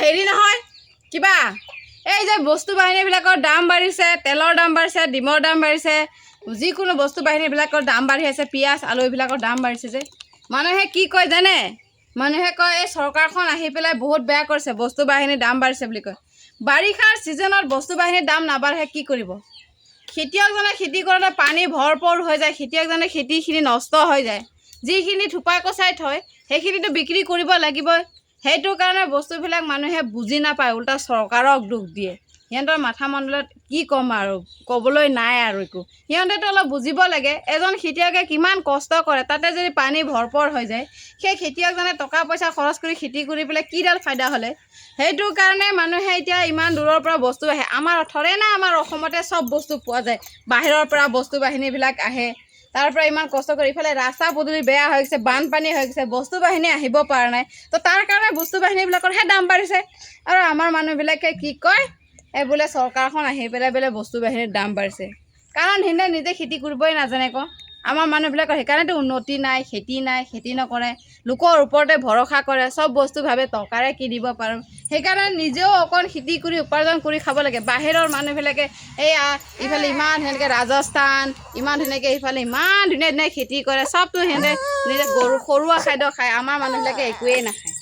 হেৰি নহয় কিবা এই যে বস্তু বাহিনীবিলাকৰ দাম বাঢ়িছে, তেলৰ দাম বাঢ়িছে, ডিমৰ দাম বাঢ়িছে, যিকোনো বস্তু বাহিনীবিলাকৰ দাম বাঢ়ি আছে, পিঁয়াজ আলু এইবিলাকৰ দাম বাঢ়িছে যে মানুহে কি কয় জানে? মানুহে কয় এই চৰকাৰখন আহি পেলাই বহুত বেয়া কৰিছে, বস্তু বাহিনীৰ দাম বাঢ়িছে বুলি কয়। বাৰিষাৰ ছিজনত বস্তু বাহিনীৰ দাম নাবাঢ়ে কি কৰিব? খেতিয়কজনে খেতি কৰোঁতে পানী ভৰপূৰ হৈ যায়, খেতিয়কজনে খেতিখিনি নষ্ট হৈ যায়, যিখিনি থোপাই কচাই থয় সেইখিনিতো বিক্ৰী কৰিব লাগিবই। সেইটো কাৰণে বস্তুবিলাক মানুহে বুজি নাপায়, উল্টা চৰকাৰক দুখ দিয়ে। সিহঁতৰ মাথা মণ্ডলত কি ক'ম আৰু, ক'বলৈ নাই আৰু একো। সিহঁতেতো অলপ বুজিব লাগে, এজন খেতিয়কে কিমান কষ্ট কৰে, তাতে যদি পানী ভৰপূৰ হৈ যায় সেই খেতিয়কজনে টকা পইচা খৰচ কৰি খেতি কৰি পেলাই কিডাল ফাইদা হ'লে? সেইটো কাৰণে মানুহে এতিয়া ইমান দূৰৰ পৰা বস্তু আহে। আমাৰ থৰে না আমাৰ অসমতে চব বস্তু পোৱা যায়, বাহিৰৰ পৰা বস্তু বাহিনীবিলাক আহে, তাৰ পৰা ইমান কষ্ট কৰি ইফালে ৰাস্তা পদূলি বেয়া হৈ গৈছে, বানপানী হৈ গৈছে, বস্তু বাহিনী আহিব পৰা নাই, তো তাৰ কাৰণে বস্তু বাহিনীবিলাকৰহে দাম বাঢ়িছে। আৰু আমাৰ মানুহবিলাকে কি কয়, এই বোলে চৰকাৰখন আহি পেলাই বোলে বস্তু বাহিনীৰ দাম বাঢ়িছে, কাৰণ সিহঁতে নিজে খেতি কৰিবই নাজানে আকৌ। আমাৰ মানুহবিলাকৰ সেইকাৰণেতো উন্নতি নাই, খেতি নকৰে, লোকৰ ওপৰতে ভৰসা কৰে, চব বস্তু ভাবে টকাৰে কিনিব পাৰোঁ, সেইকাৰণে নিজেও অকণ খেতি কৰি উপাৰ্জন কৰি খাব লাগে। বাহিৰৰ মানুহবিলাকে এইয়া ইফালে ইমান ধুনীয়াকৈ ৰাজস্থান, ইমান ধুনীয়াকৈ ইফালে ইমান ধুনীয়া ধুনীয়া খেতি কৰে, চবটো সিহঁতে নিজে গৰু সৰুৱা খাদ্য খায়, আমাৰ মানুহবিলাকে একোৱেই নাখায়।